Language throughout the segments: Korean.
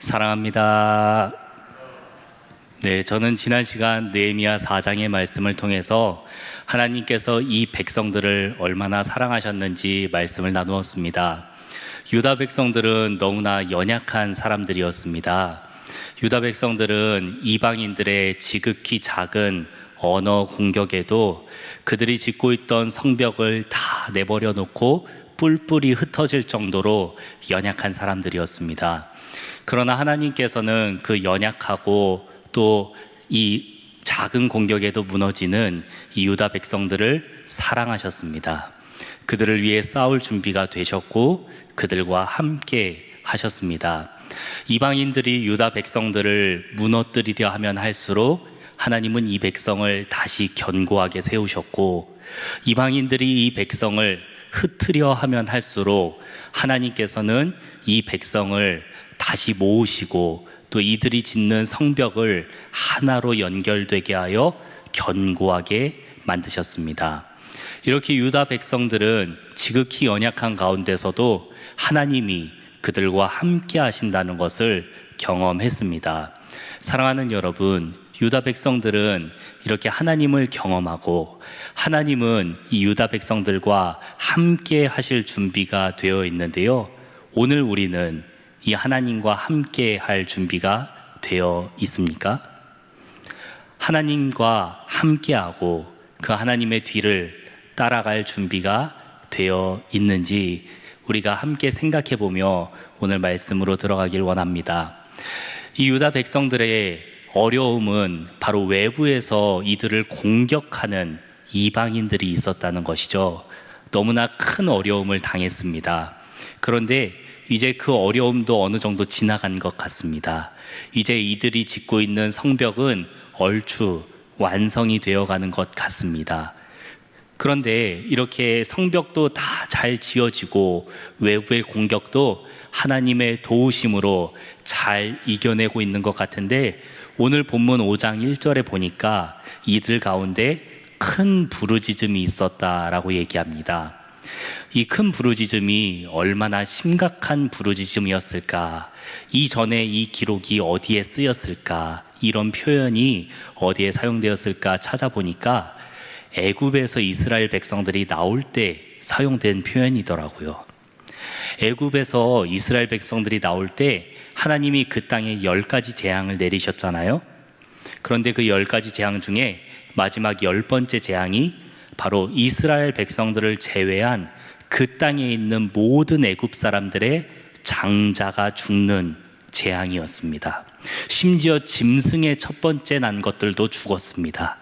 사랑합니다. 네, 저는 지난 시간 느헤미야 4장의 말씀을 통해서 하나님께서 이 백성들을 얼마나 사랑하셨는지 말씀을 나누었습니다. 유다 백성들은 너무나 연약한 사람들이었습니다. 유다 백성들은 이방인들의 지극히 작은 언어 공격에도 그들이 짓고 있던 성벽을 다 내버려 놓고 뿔뿔이 흩어질 정도로 연약한 사람들이었습니다. 그러나 하나님께서는 그 연약하고 또 이 작은 공격에도 무너지는 이 유다 백성들을 사랑하셨습니다. 그들을 위해 싸울 준비가 되셨고 그들과 함께 하셨습니다. 이방인들이 유다 백성들을 무너뜨리려 하면 할수록 하나님은 이 백성을 다시 견고하게 세우셨고, 이방인들이 이 백성을 흩으려 하면 할수록 하나님께서는 이 백성을 다시 모으시고 또 이들이 짓는 성벽을 하나로 연결되게 하여 견고하게 만드셨습니다. 이렇게 유다 백성들은 지극히 연약한 가운데서도 하나님이 그들과 함께 하신다는 것을 경험했습니다. 사랑하는 여러분, 유다 백성들은 이렇게 하나님을 경험하고 하나님은 이 유다 백성들과 함께 하실 준비가 되어 있는데요, 오늘 우리는 이 하나님과 함께 할 준비가 되어 있습니까? 하나님과 함께하고 그 하나님의 뒤를 따라갈 준비가 되어 있는지 우리가 함께 생각해 보며 오늘 말씀으로 들어가길 원합니다. 이 유다 백성들의 어려움은 바로 외부에서 이들을 공격하는 이방인들이 있었다는 것이죠. 너무나 큰 어려움을 당했습니다. 그런데 이제 그 어려움도 어느 정도 지나간 것 같습니다. 이제 이들이 짓고 있는 성벽은 얼추 완성이 되어가는 것 같습니다. 그런데 이렇게 성벽도 다 잘 지어지고 외부의 공격도 하나님의 도우심으로 잘 이겨내고 있는 것 같은데, 오늘 본문 5장 1절에 보니까 이들 가운데 큰 부르짖음이 있었다라고 얘기합니다. 이 큰 부르짖음이 얼마나 심각한 부르짖음이었을까, 이전에 이 기록이 어디에 쓰였을까, 이런 표현이 어디에 사용되었을까 찾아보니까 애굽에서 이스라엘 백성들이 나올 때 사용된 표현이더라고요. 애굽에서 이스라엘 백성들이 나올 때 하나님이 그 땅에 10가지 재앙을 내리셨잖아요. 그런데 그 10가지 재앙 중에 마지막 10번째 재앙이 바로 이스라엘 백성들을 제외한 그 땅에 있는 모든 애굽 사람들의 장자가 죽는 재앙이었습니다. 심지어 짐승의 첫 번째 난 것들도 죽었습니다.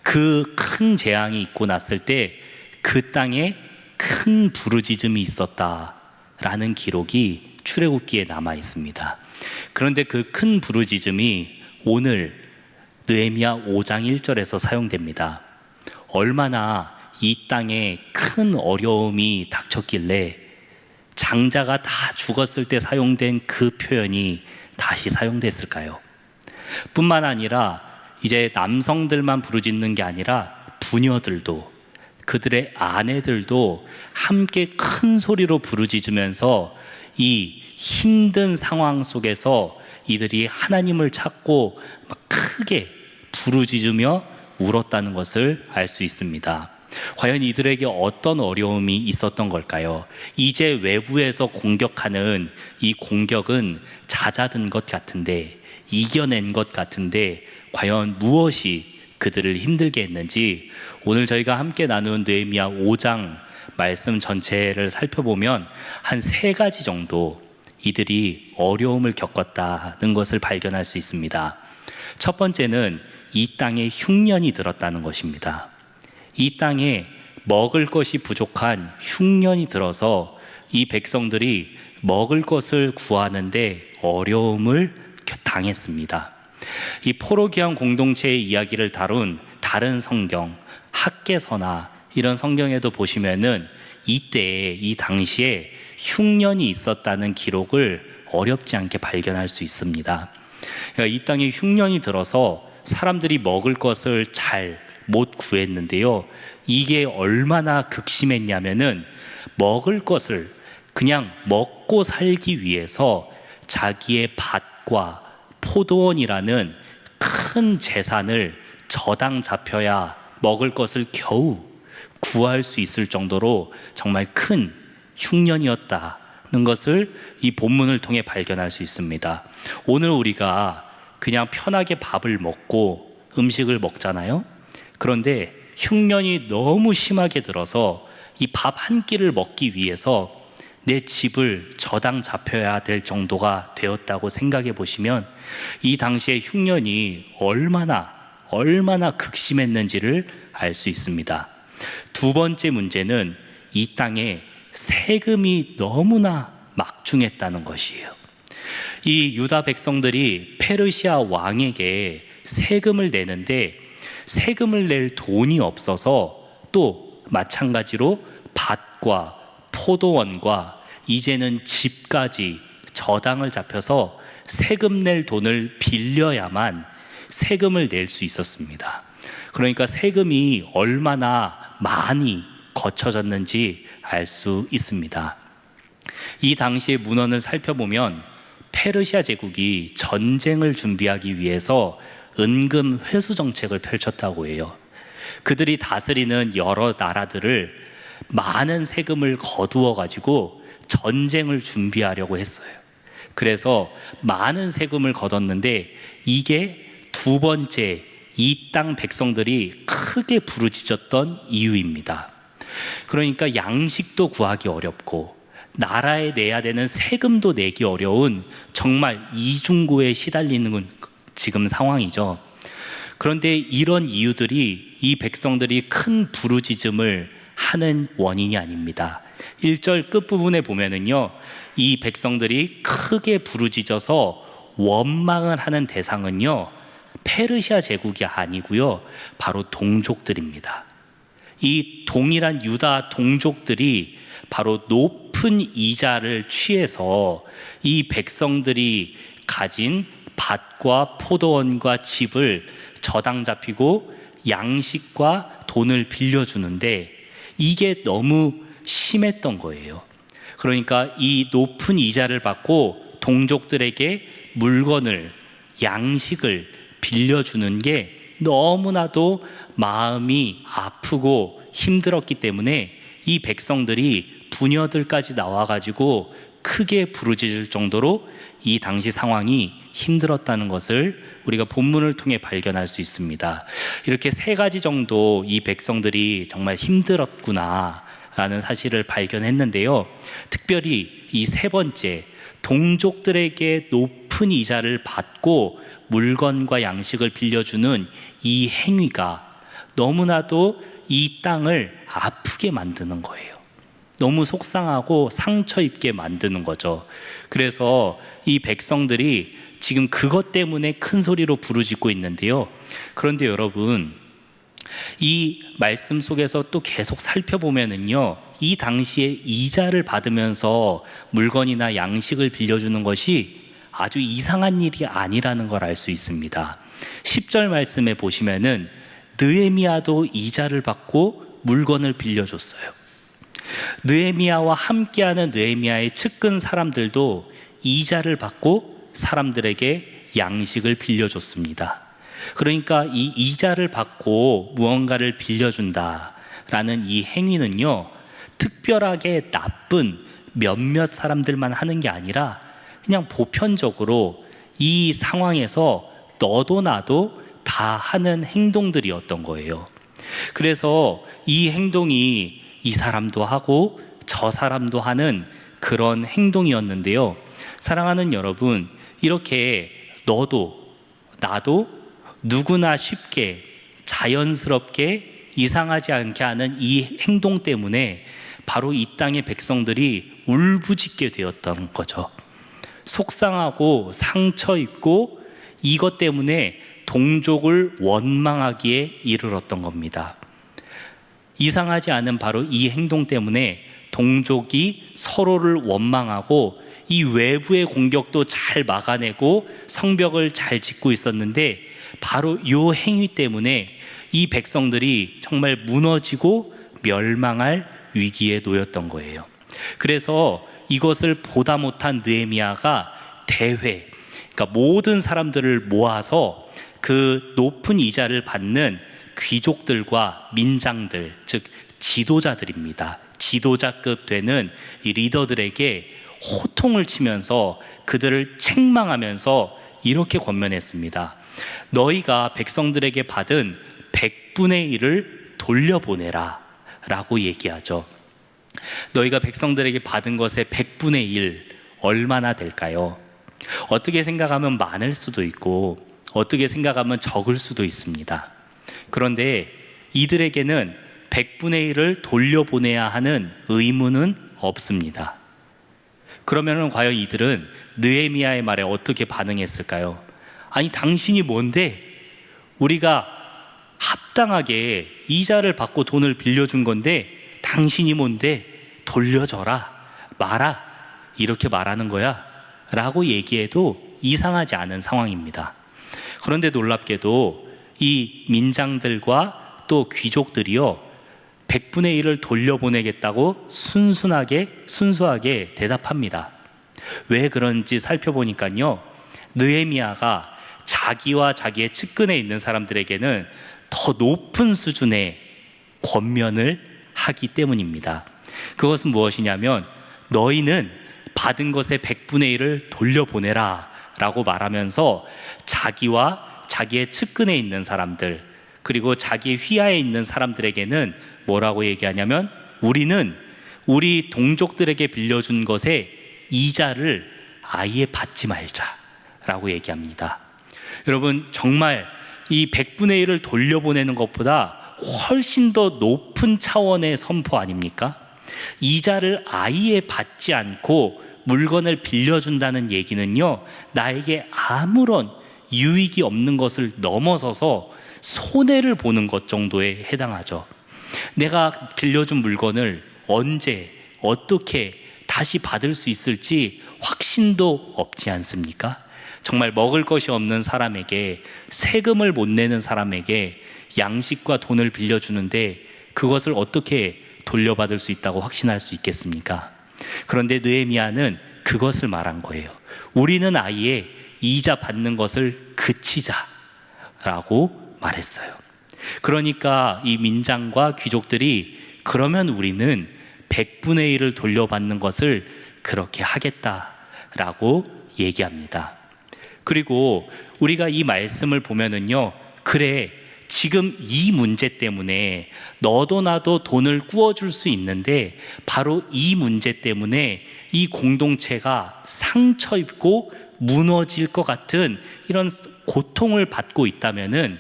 그 큰 재앙이 있고 났을 때 그 땅에 큰 부르짖음이 있었다라는 기록이 출애굽기에 남아 있습니다. 그런데 그 큰 부르짖음이 오늘 느헤미야 5장 1절에서 사용됩니다. 얼마나 이 땅에 큰 어려움이 닥쳤길래 장자가 다 죽었을 때 사용된 그 표현이 다시 사용됐을까요? 뿐만 아니라 이제 남성들만 부르짖는 게 아니라 부녀들도, 그들의 아내들도 함께 큰 소리로 부르짖으면서 이 힘든 상황 속에서 이들이 하나님을 찾고 막 크게 부르짖으며 울었다는 것을 알 수 있습니다. 과연 이들에게 어떤 어려움이 있었던 걸까요? 이제 외부에서 공격하는 이 공격은 잦아든 것 같은데, 이겨낸 것 같은데 과연 무엇이 그들을 힘들게 했는지 오늘 저희가 함께 나눈 느헤미야 5장 말씀 전체를 살펴보면 한 3가지 정도 이들이 어려움을 겪었다는 것을 발견할 수 있습니다. 첫 번째는 이 땅에 흉년이 들었다는 것입니다. 이 땅에 먹을 것이 부족한 흉년이 들어서 이 백성들이 먹을 것을 구하는데 어려움을 당했습니다. 이 포로기한 공동체의 이야기를 다룬 다른 성경, 학개서나 이런 성경에도 보시면은 이때에, 이 당시에 흉년이 있었다는 기록을 어렵지 않게 발견할 수 있습니다. 그러니까 이 땅에 흉년이 들어서 사람들이 먹을 것을 잘 못 구했는데요, 이게 얼마나 극심했냐면은 먹을 것을 그냥 먹고 살기 위해서 자기의 밭과 포도원이라는 큰 재산을 저당 잡혀야 먹을 것을 겨우 구할 수 있을 정도로 정말 큰 흉년이었다는 것을 이 본문을 통해 발견할 수 있습니다. 오늘 우리가 그냥 편하게 밥을 먹고 음식을 먹잖아요. 그런데 흉년이 너무 심하게 들어서 이 밥 한 끼를 먹기 위해서 내 집을 저당 잡혀야 될 정도가 되었다고 생각해 보시면 이 당시에 흉년이 얼마나 극심했는지를 알 수 있습니다. 두 번째 문제는 이 땅에 세금이 너무나 막중했다는 것이에요. 이 유다 백성들이 페르시아 왕에게 세금을 내는데 세금을 낼 돈이 없어서 또 마찬가지로 밭과 포도원과 이제는 집까지 저당을 잡혀서 세금 낼 돈을 빌려야만 세금을 낼 수 있었습니다. 그러니까 세금이 얼마나 많이 거쳐졌는지 알 수 있습니다. 이 당시의 문헌을 살펴보면 페르시아 제국이 전쟁을 준비하기 위해서 은금 회수 정책을 펼쳤다고 해요. 그들이 다스리는 여러 나라들을 많은 세금을 거두어 가지고 전쟁을 준비하려고 했어요. 그래서 많은 세금을 거뒀는데 이게 두 번째 이 땅 백성들이 크게 부르짖었던 이유입니다. 그러니까 양식도 구하기 어렵고 나라에 내야 되는 세금도 내기 어려운 정말 이중고에 시달리는 지금 상황이죠. 그런데 이런 이유들이 이 백성들이 큰 부르짖음을 하는 원인이 아닙니다. 1절 끝부분에 보면은요, 이 백성들이 크게 부르짖어서 원망을 하는 대상은요, 페르시아 제국이 아니고요, 바로 동족들입니다. 이 동일한 유다 동족들이 바로 높은 이자를 취해서 이 백성들이 가진 밭과 포도원과 집을 저당 잡히고 양식과 돈을 빌려주는데 이게 너무 심했던 거예요. 그러니까 이 높은 이자를 받고 동족들에게 물건을, 양식을 빌려주는 게 너무나도 마음이 아프고 힘들었기 때문에 이 백성들이 부녀들까지 나와가지고 크게 부르짖을 정도로 이 당시 상황이 힘들었다는 것을 우리가 본문을 통해 발견할 수 있습니다. 이렇게 세 가지 정도 이 백성들이 정말 힘들었구나 라는 사실을 발견했는데요, 특별히 이 세 번째, 동족들에게 높은 이자를 받고 물건과 양식을 빌려주는 이 행위가 너무나도 이 땅을 아프게 만드는 거예요. 너무 속상하고 상처 입게 만드는 거죠. 그래서 이 백성들이 지금 그것 때문에 큰 소리로 부르짖고 있는데요. 그런데 여러분, 이 말씀 속에서 또 계속 살펴보면은요, 이 당시에 이자를 받으면서 물건이나 양식을 빌려주는 것이 아주 이상한 일이 아니라는 걸 알 수 있습니다. 10절 말씀에 보시면은 느헤미야도 이자를 받고 물건을 빌려줬어요. 느헤미야와 함께하는 느헤미야의 측근 사람들도 이자를 받고 사람들에게 양식을 빌려줬습니다. 그러니까 이 이자를 받고 무언가를 빌려준다라는 이 행위는요, 특별하게 나쁜 몇몇 사람들만 하는 게 아니라 그냥 보편적으로 이 상황에서 너도 나도 다 하는 행동들이었던 거예요. 그래서 이 행동이 이 사람도 하고 저 사람도 하는 그런 행동이었는데요. 사랑하는 여러분, 이렇게 너도 나도 누구나 쉽게 자연스럽게 이상하지 않게 하는 이 행동 때문에 바로 이 땅의 백성들이 울부짖게 되었던 거죠. 속상하고 상처 입고 이것 때문에 동족을 원망하기에 이르렀던 겁니다. 이상하지 않은 바로 이 행동 때문에 동족이 서로를 원망하고 이 외부의 공격도 잘 막아내고 성벽을 잘 짓고 있었는데 바로 이 행위 때문에 이 백성들이 정말 무너지고 멸망할 위기에 놓였던 거예요. 그래서 이것을 보다 못한 느헤미야가 대회, 그러니까 모든 사람들을 모아서 그 높은 이자를 받는 귀족들과 민장들, 즉 지도자들입니다. 지도자급 되는 이 리더들에게 호통을 치면서 그들을 책망하면서 이렇게 권면했습니다. 너희가 백성들에게 받은 100분의 1을 돌려보내라 라고 얘기하죠. 너희가 백성들에게 받은 것의 100분의 1 얼마나 될까요? 어떻게 생각하면 많을 수도 있고 어떻게 생각하면 적을 수도 있습니다. 그런데 이들에게는 100분의 1을 돌려보내야 하는 의무는 없습니다. 그러면 과연 이들은 느헤미야의 말에 어떻게 반응했을까요? 아니, 당신이 뭔데? 우리가 합당하게 이자를 받고 돈을 빌려준 건데 당신이 뭔데? 돌려줘라, 마라, 이렇게 말하는 거야 라고 얘기해도 이상하지 않은 상황입니다. 그런데 놀랍게도 이 민장들과 또 귀족들이요, 100분의 1을 돌려보내겠다고 순수하게 대답합니다. 왜 그런지 살펴보니까요, 느헤미야가 자기와 자기의 측근에 있는 사람들에게는 더 높은 수준의 권면을 하기 때문입니다. 그것은 무엇이냐면, 너희는 받은 것의 100분의 1을 돌려보내라 라고 말하면서 자기와 자기의 측근에 있는 사람들, 그리고 자기 휘하에 있는 사람들에게는 뭐라고 얘기하냐면, 우리는 우리 동족들에게 빌려준 것의 이자를 아예 받지 말자 라고 얘기합니다. 여러분, 정말 이 100분의 1을 돌려보내는 것보다 훨씬 더 높은 차원의 선포 아닙니까? 이자를 아예 받지 않고 물건을 빌려준다는 얘기는요, 나에게 아무런 유익이 없는 것을 넘어서서 손해를 보는 것 정도에 해당하죠. 내가 빌려준 물건을 언제 어떻게 다시 받을 수 있을지 확신도 없지 않습니까? 정말 먹을 것이 없는 사람에게, 세금을 못 내는 사람에게 양식과 돈을 빌려주는데 그것을 어떻게 돌려받을 수 있다고 확신할 수 있겠습니까? 그런데 느헤미야는 그것을 말한 거예요. 우리는 아예 이자 받는 것을 그치자라고 말했어요. 그러니까 이 민장과 귀족들이, 그러면 우리는 100분의 1을 돌려받는 것을 그렇게 하겠다라고 얘기합니다. 그리고 우리가 이 말씀을 보면은요, 그래, 지금 이 문제 때문에 너도 나도 돈을 구워줄 수 있는데 바로 이 문제 때문에 이 공동체가 상처 입고 무너질 것 같은 이런 고통을 받고 있다면은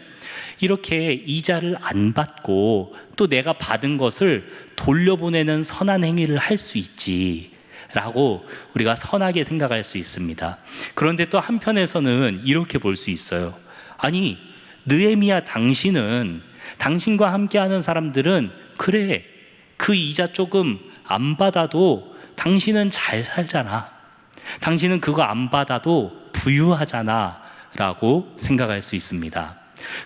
이렇게 이자를 안 받고 또 내가 받은 것을 돌려보내는 선한 행위를 할 수 있지 라고 우리가 선하게 생각할 수 있습니다. 그런데 또 한편에서는 이렇게 볼 수 있어요. 아니, 느헤미야, 당신과 함께하는 사람들은 그래, 그 이자 조금 안 받아도 당신은 잘 살잖아, 당신은 그거 안 받아도 부유하잖아 라고 생각할 수 있습니다.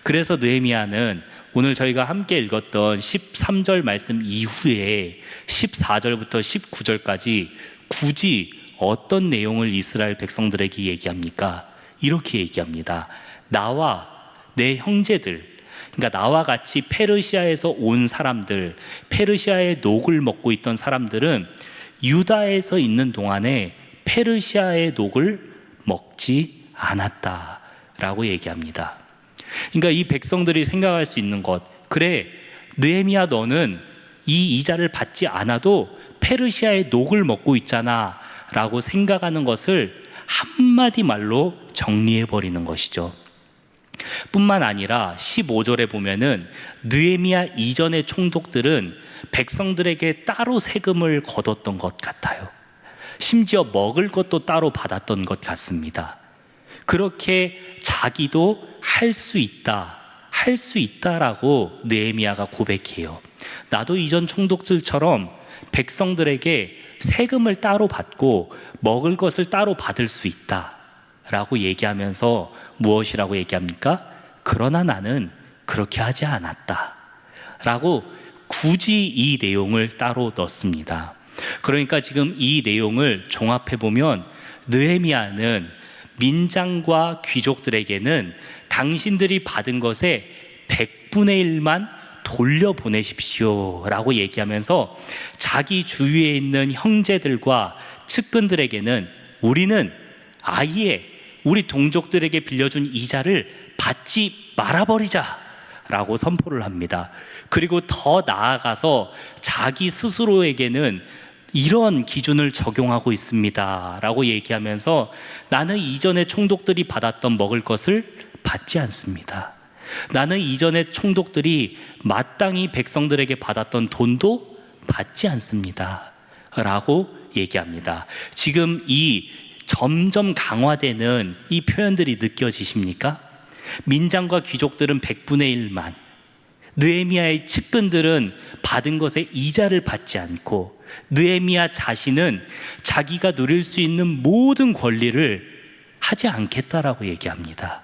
그래서 느헤미야는 오늘 저희가 함께 읽었던 13절 말씀 이후에 14절부터 19절까지 굳이 어떤 내용을 이스라엘 백성들에게 얘기합니까? 이렇게 얘기합니다. 나와 내 형제들, 그러니까 나와 같이 페르시아에서 온 사람들, 페르시아의 녹을 먹고 있던 사람들은 유다에서 있는 동안에 페르시아의 녹을 먹지 않았다라고 얘기합니다. 그러니까 이 백성들이 생각할 수 있는 것, 그래, 느헤미야, 너는 이 이자를 받지 않아도 페르시아의 녹을 먹고 있잖아 라고 생각하는 것을 한마디 말로 정리해버리는 것이죠. 뿐만 아니라 15절에 보면은 느헤미야 이전의 총독들은 백성들에게 따로 세금을 거뒀던 것 같아요. 심지어 먹을 것도 따로 받았던 것 같습니다. 그렇게 자기도 할 수 있다라고 느헤미야가 고백해요. 나도 이전 총독들처럼 백성들에게 세금을 따로 받고 먹을 것을 따로 받을 수 있다라고 얘기하면서 무엇이라고 얘기합니까? 그러나 나는 그렇게 하지 않았다라고 굳이 이 내용을 따로 넣습니다. 그러니까 지금 이 내용을 종합해 보면 느헤미야는 민장과 귀족들에게는 당신들이 받은 것의 100분의 1만 돌려보내십시오 라고 얘기하면서 자기 주위에 있는 형제들과 측근들에게는 우리는 아예 우리 동족들에게 빌려준 이자를 받지 말아버리자 라고 선포를 합니다. 그리고 더 나아가서 자기 스스로에게는 이런 기준을 적용하고 있습니다 라고 얘기하면서 나는 이전에 총독들이 받았던 먹을 것을 받지 않습니다. 나는 이전에 총독들이 마땅히 백성들에게 받았던 돈도 받지 않습니다 라고 얘기합니다. 지금 이 점점 강화되는 이 표현들이 느껴지십니까? 민장과 귀족들은 100분의 1만, 느헤미야의 측근들은 받은 것의 이자를 받지 않고 느헤미야 자신은 자기가 누릴 수 있는 모든 권리를 하지 않겠다라고 얘기합니다.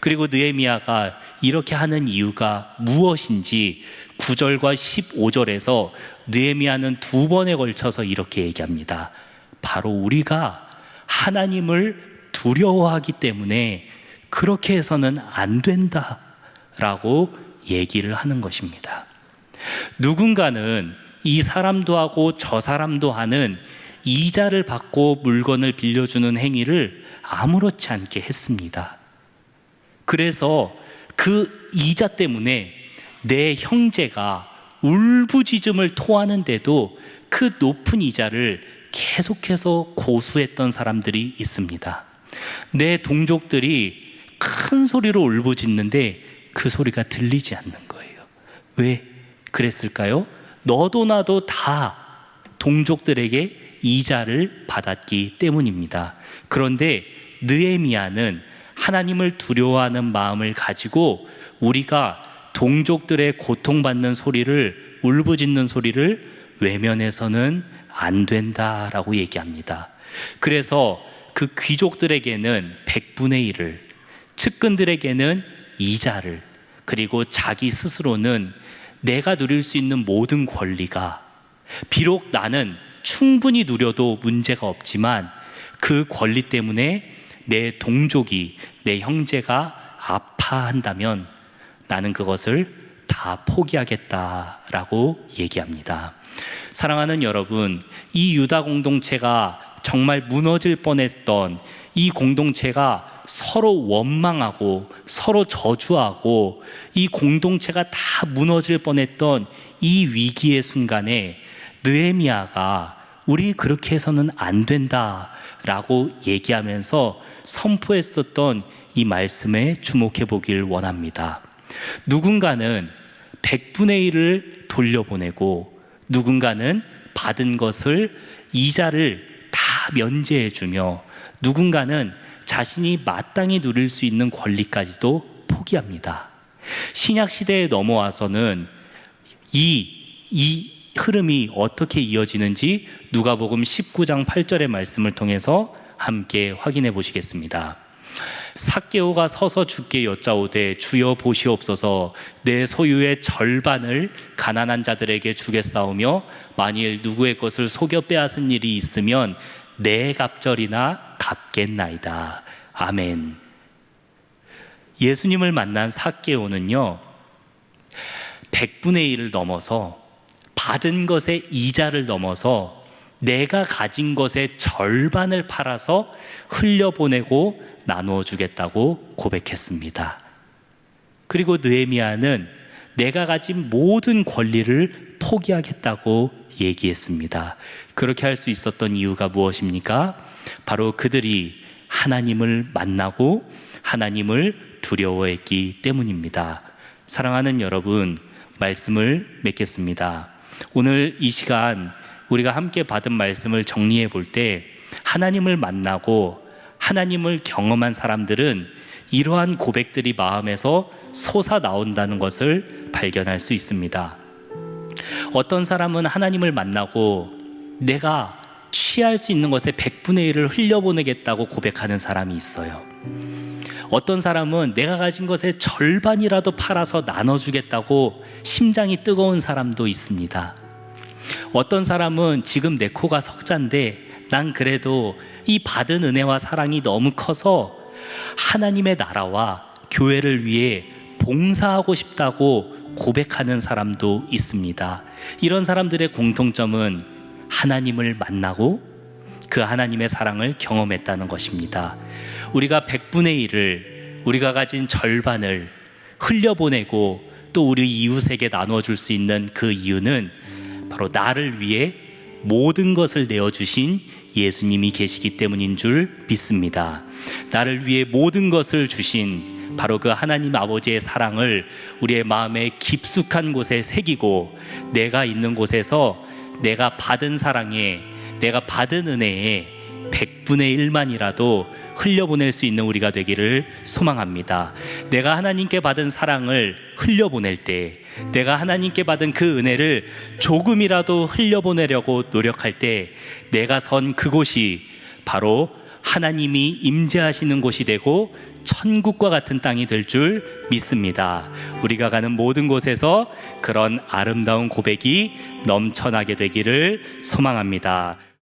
그리고 느헤미야가 이렇게 하는 이유가 무엇인지 9절과 15절에서 느헤미야는 2번에 걸쳐서 이렇게 얘기합니다. 바로 우리가 하나님을 두려워하기 때문에 그렇게 해서는 안 된다라고 얘기를 하는 것입니다. 누군가는 이 사람도 하고 저 사람도 하는 이자를 받고 물건을 빌려주는 행위를 아무렇지 않게 했습니다. 그래서 그 이자 때문에 내 형제가 울부짖음을 토하는데도 그 높은 이자를 계속해서 고수했던 사람들이 있습니다. 내 동족들이 큰 소리로 울부짖는데 그 소리가 들리지 않는 거예요. 왜 그랬을까요? 너도 나도 다 동족들에게 이자를 받았기 때문입니다. 그런데 느헤미야는 하나님을 두려워하는 마음을 가지고 우리가 동족들의 고통받는 소리를, 울부짖는 소리를 외면해서는 안 된다라고 얘기합니다. 그래서 그 귀족들에게는 100분의 1을, 측근들에게는 이자를, 그리고 자기 스스로는 내가 누릴 수 있는 모든 권리가 비록 나는 충분히 누려도 문제가 없지만 그 권리 때문에 내 동족이, 내 형제가 아파한다면 나는 그것을 다 포기하겠다라고 얘기합니다. 사랑하는 여러분, 이 유다 공동체가 정말 무너질 뻔했던 이 공동체가 서로 원망하고 서로 저주하고 이 공동체가 다 무너질 뻔했던 이 위기의 순간에 느헤미야가 우리 그렇게 해서는 안 된다라고 얘기하면서 선포했었던 이 말씀에 주목해 보길 원합니다. 누군가는 100분의 1을 돌려보내고 누군가는 받은 것을 이자를 다 면제해 주며 누군가는 자신이 마땅히 누릴 수 있는 권리까지도 포기합니다. 신약 시대에 넘어와서는 이 흐름이 어떻게 이어지는지 누가복음 19장 8절의 말씀을 통해서 함께 확인해 보시겠습니다. 삭개오가 서서 주께 여짜오되 주여 보시옵소서, 내 소유의 절반을 가난한 자들에게 주겠사오며 만일 누구의 것을 속여 빼앗은 일이 있으면 내 갑절이나 갚겠나이다. 아멘. 예수님을 만난 삭개오는요 100분의 1을 넘어서 받은 것의 이자를 넘어서 내가 가진 것의 절반을 팔아서 흘려보내고 나누어 주겠다고 고백했습니다. 그리고 느헤미야는 내가 가진 모든 권리를 포기하겠다고 얘기했습니다. 그렇게 할 수 있었던 이유가 무엇입니까? 바로 그들이 하나님을 만나고 하나님을 두려워했기 때문입니다. 사랑하는 여러분, 말씀을 맺겠습니다. 오늘 이 시간 우리가 함께 받은 말씀을 정리해 볼 때 하나님을 만나고 하나님을 경험한 사람들은 이러한 고백들이 마음에서 솟아 나온다는 것을 발견할 수 있습니다. 어떤 사람은 하나님을 만나고 내가 취할 수 있는 것의 100분의 1을 흘려보내겠다고 고백하는 사람이 있어요. 어떤 사람은 내가 가진 것의 절반이라도 팔아서 나눠주겠다고 심장이 뜨거운 사람도 있습니다. 어떤 사람은 지금 내 코가 석잔데 난 그래도 이 받은 은혜와 사랑이 너무 커서 하나님의 나라와 교회를 위해 봉사하고 싶다고 고백하는 사람도 있습니다. 이런 사람들의 공통점은 하나님을 만나고 그 하나님의 사랑을 경험했다는 것입니다. 우리가 100분의 1을, 우리가 가진 절반을 흘려보내고 또 우리 이웃에게 나눠줄 수 있는 그 이유는 바로 나를 위해 모든 것을 내어주신 예수님이 계시기 때문인 줄 믿습니다. 나를 위해 모든 것을 주신 바로 그 하나님 아버지의 사랑을 우리의 마음의 깊숙한 곳에 새기고 내가 있는 곳에서 내가 받은 사랑에, 내가 받은 은혜에 100분의 1만이라도 흘려보낼 수 있는 우리가 되기를 소망합니다. 내가 하나님께 받은 사랑을 흘려보낼 때, 내가 하나님께 받은 그 은혜를 조금이라도 흘려보내려고 노력할 때 내가 선 그곳이 바로 하나님이 임재하시는 곳이 되고 천국과 같은 땅이 될 줄 믿습니다. 우리가 가는 모든 곳에서 그런 아름다운 고백이 넘쳐나게 되기를 소망합니다.